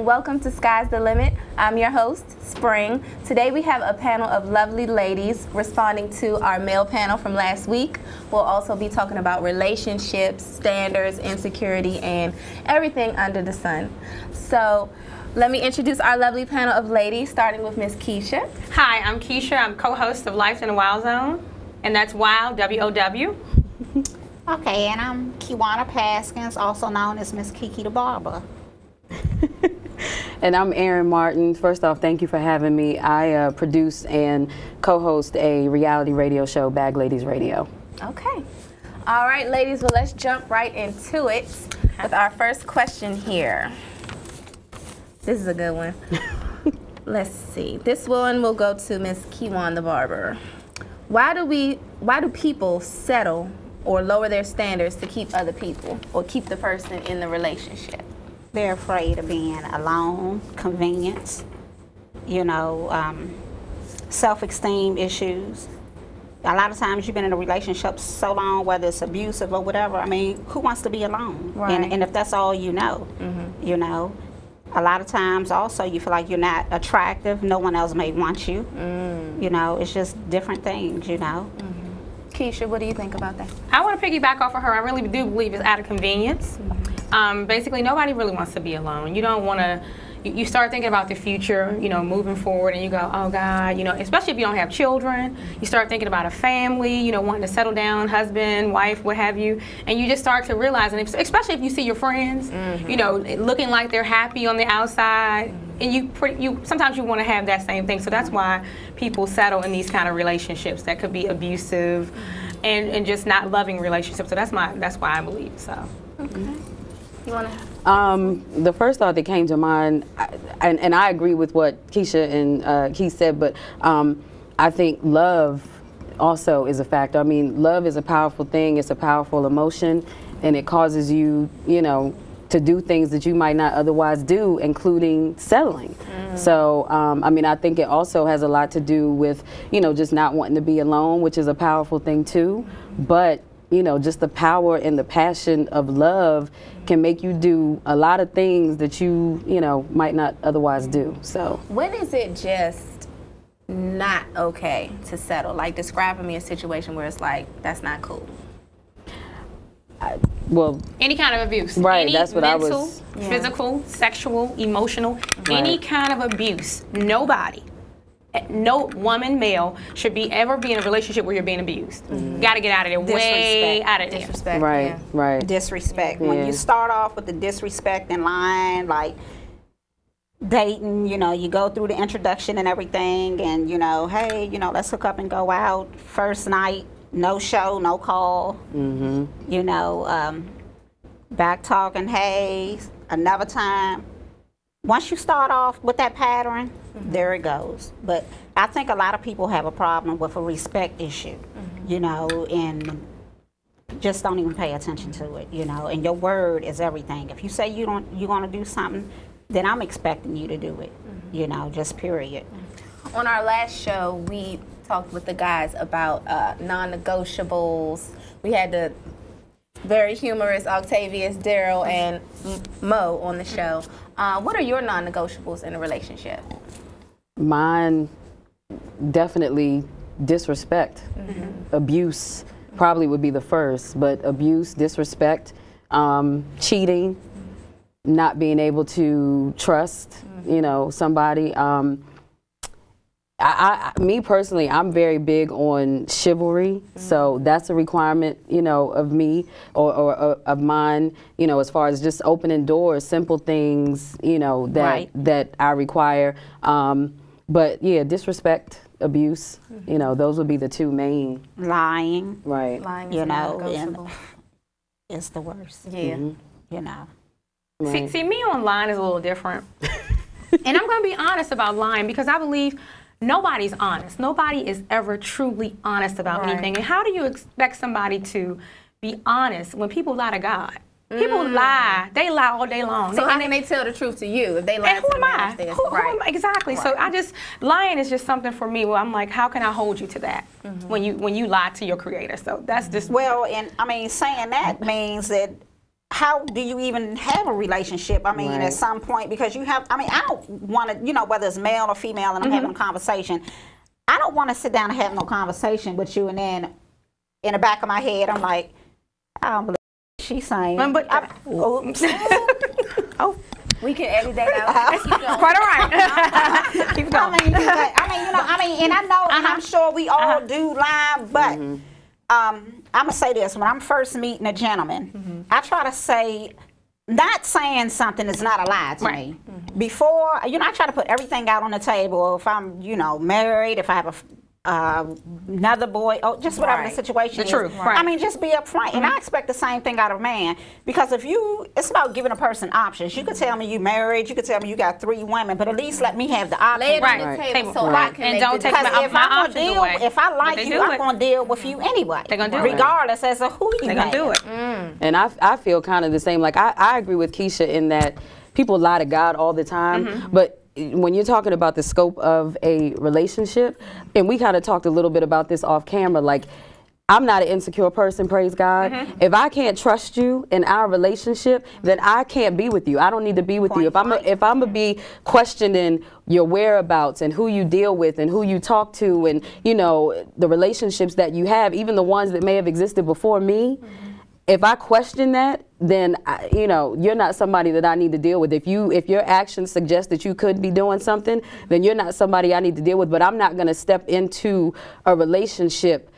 welcome to Sky's the Limit. I'm your host, Spring. Today we have a panel of lovely ladies responding to our male panel from last week. We'll also be talking about relationships, standards, insecurity, and everything under the sun. So let me introduce our lovely panel of ladies, starting with Miss Keisha. Hi, I'm Keisha. I'm co-host of Life in the Wild Zone, and that's Wild, W-O-W. Okay, and I'm Kiwanna Paskins, also known as Mz.KiKi the Barber. And I'm Erin Martin. First off, thank you for having me. I produce and co-host a reality radio show, Bag Ladies Radio. Okay. All right, ladies, well, let's jump right into it with our first question here. This is a good one. Let's see. This one will go to Miss Kiwanna the Barber. Why do people settle or lower their standards to keep other people or keep the person in the relationship? They're afraid of being alone, convenience, self-esteem issues. A lot of times you've been in a relationship so long, whether it's abusive or whatever, I mean, who wants to be alone? Right. And if that's all you know, a lot of times also you feel like you're not attractive, no one else may want you. It's just different things, Keisha, what do you think about that? I want to piggyback off of her. I really do believe it's out of convenience. Basically, nobody really wants to be alone. You don't want to, you start thinking about the future, moving forward, and you go, oh God, especially if you don't have children, you start thinking about a family, wanting to settle down, husband, wife, what have you, and you just start to realize, and especially if you see your friends, looking like they're happy on the outside, and sometimes you want to have that same thing. So that's why people settle in these kind of relationships that could be abusive and just not loving relationships. So that's why I believe so. Okay. You want to? The first thought that came to mind, and I agree with what Keisha and Keith said, but I think love also is a factor. I mean, love is a powerful thing. It's a powerful emotion, and it causes you, to do things that you might not otherwise do, including settling. So, I think it also has a lot to do with, just not wanting to be alone, which is a powerful thing too. But, just the power and the passion of love can make you do a lot of things that you, might not otherwise do. So, when is it just not okay to settle? Like, describe for me a situation where it's like, that's not cool. Well, any kind of abuse, right? That's what mental, I was. Physical, sexual, emotional, any kind of abuse. Nobody, no woman, male, should ever be in a relationship where you're being abused. Got to get out of there. Way out of there. Disrespect. Right. Yeah. Right. Disrespect. Yeah. When you start off with the disrespect in line, like dating, you go through the introduction and everything, and hey, let's hook up and go out. First night, no show, no call. Back talking, hey, another time. Once you start off with that pattern, there it goes. But I think a lot of people have a problem with a respect issue, and just don't even pay attention to it, and your word is everything. If you say you're going to do something, then I'm expecting you to do it, just period. On our last show, we talked with the guys about non-negotiables. We had the very humorous Octavius, Daryl, and Mo on the show. What are your non-negotiables in a relationship? Mine, definitely disrespect. Abuse probably would be the first, but abuse, disrespect, cheating, not being able to trust, somebody. Me personally, I'm very big on chivalry, so that's a requirement, of me or of mine, as far as just opening doors, simple things, that I require. But yeah, disrespect, abuse, those would be the two main. Lying. Right. Lying is non-negotiable. It's the worst. Yeah. Right. See, me online is a little different. And I'm going to be honest about lying, because I believe nobody's honest. Nobody is ever truly honest about anything. And how do you expect somebody to be honest when people lie to God? People lie. They lie all day long. So how can they tell the truth to you if they lie and who to am the I? man? Who am I? Exactly. Right. So lying is just something for me where I'm like, how can I hold you to that when you lie to your creator? So that's just. Well, and I mean, saying that means that how do you even have a relationship? I mean, at some point, because you have, I mean, I don't want to, you know, whether it's male or female and I'm having a conversation, I don't want to sit down and have no conversation with you and then in the back of my head, I'm like, I don't believe she's saying. Oops. Oh. We can edit that out. Quite all right. Keep going. And I know, and I'm sure we all do lie, but I'm gonna say this: when I'm first meeting a gentleman, I try to say, not saying something is not a lie to me. Before, you know, I try to put everything out on the table. If I'm, you know, married, if I have another boy, just whatever the situation is. I mean, just be upfront. And I expect the same thing out of a man, because if you, it's about giving a person options. You could tell me you married, you could tell me you got 3 women, but at least let me have the option. Lay it on the table so I can and don't take my options away. If I like you, I'm going to deal with you anyway. They're going to do regardless as to who you They're going to do it. And I feel kind of the same. Like, I agree with Keisha in that people lie to God all the time, but when you're talking about the scope of a relationship, and we kind of talked a little bit about this off camera, like, I'm not an insecure person, praise God. If I can't trust you in our relationship, then I can't be with you. I don't need to be with you. If I'm gonna be questioning your whereabouts and who you deal with and who you talk to and, you know, the relationships that you have, even the ones that may have existed before me, if I question that, then you know, you're not somebody that I need to deal with. If your actions suggest that you could be doing something, then you're not somebody I need to deal with. But I'm not going to step into a relationship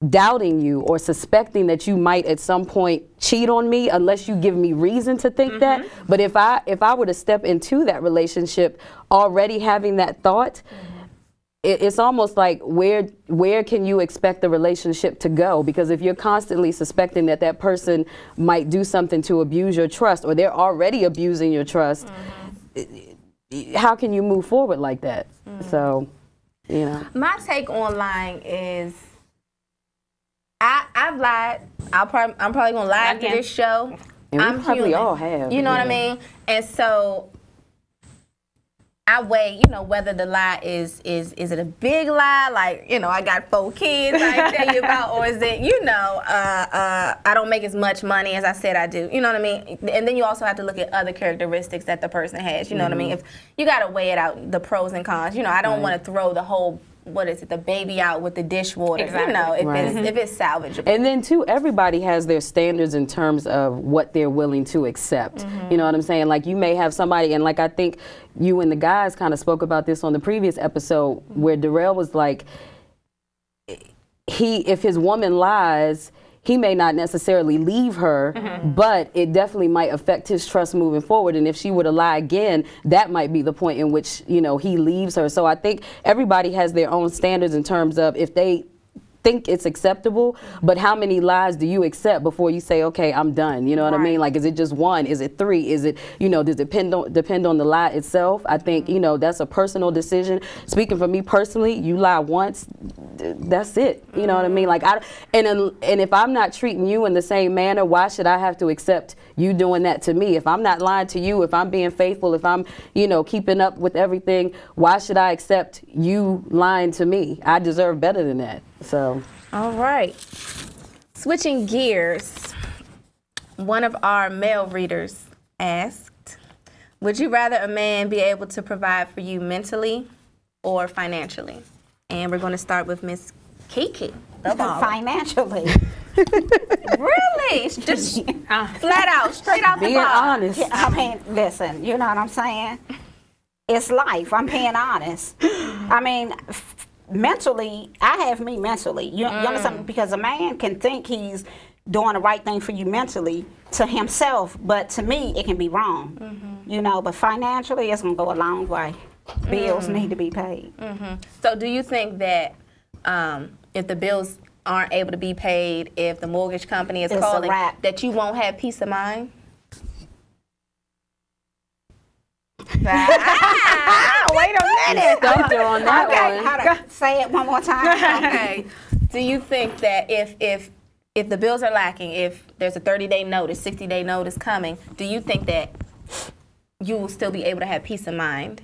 doubting you or suspecting that you might at some point cheat on me unless you give me reason to think that. But if I were to step into that relationship already having that thought, it's almost like where can you expect the relationship to go? Because if you're constantly suspecting that that person might do something to abuse your trust, or they're already abusing your trust, how can you move forward like that? So, you know. My take on lying is, I've lied. I'm probably gonna lie after this show. And we probably all have. You know what I mean? And so I weigh, you know, whether the lie is it a big lie, like, you know, I got 4 kids I tell you about, or is it, you know, I don't make as much money as I said I do. You know what I mean? And then you also have to look at other characteristics that the person has. You know what I mean? If you got to weigh it out, the pros and cons. You know, I don't want to throw the whole, what is it, the baby out with the dishwater. You know, if it's salvageable. And then too, everybody has their standards in terms of what they're willing to accept. You know what I'm saying? Like, you may have somebody, and like, I think you and the guys kind of spoke about this on the previous episode, where Darrell was like, if his woman lies, he may not necessarily leave her, but it definitely might affect his trust moving forward. And if she were to lie again, that might be the point in which, you know, he leaves her. So I think everybody has their own standards in terms of if they think it's acceptable, but how many lies do you accept before you say, okay, I'm done? You know what I mean? Like, is it just 1? Is it 3? Is it, you know, does it depend on the lie itself? I think, you know, that's a personal decision. Speaking for me personally, you lie once, that's it. You know what I mean? Like, and if I'm not treating you in the same manner, why should I have to accept you doing that to me? If I'm not lying to you, if I'm being faithful, if I'm, you know, keeping up with everything, why should I accept you lying to me? I deserve better than that. So. All right. Switching gears, one of our male readers asked, would you rather a man be able to provide for you mentally or financially? And we're going to start with Mz.KiKi. Financially. Really? Just flat out, straight out the box. Being honest. I mean, listen, you know what I'm saying? It's life. I'm being honest. I mean, mentally, I have me mentally. You understand? Because a man can think he's doing the right thing for you mentally to himself, but to me, it can be wrong. You know, but financially, it's going to go a long way. Bills need to be paid. So do you think that if the bills aren't able to be paid, if the mortgage company is calling, that you won't have peace of mind? Wait a minute. Stumped her on that one. Say it one more time. Okay. Do you think that if the bills are lacking, if there's a 30-day notice, 60-day notice coming, do you think that you will still be able to have peace of mind?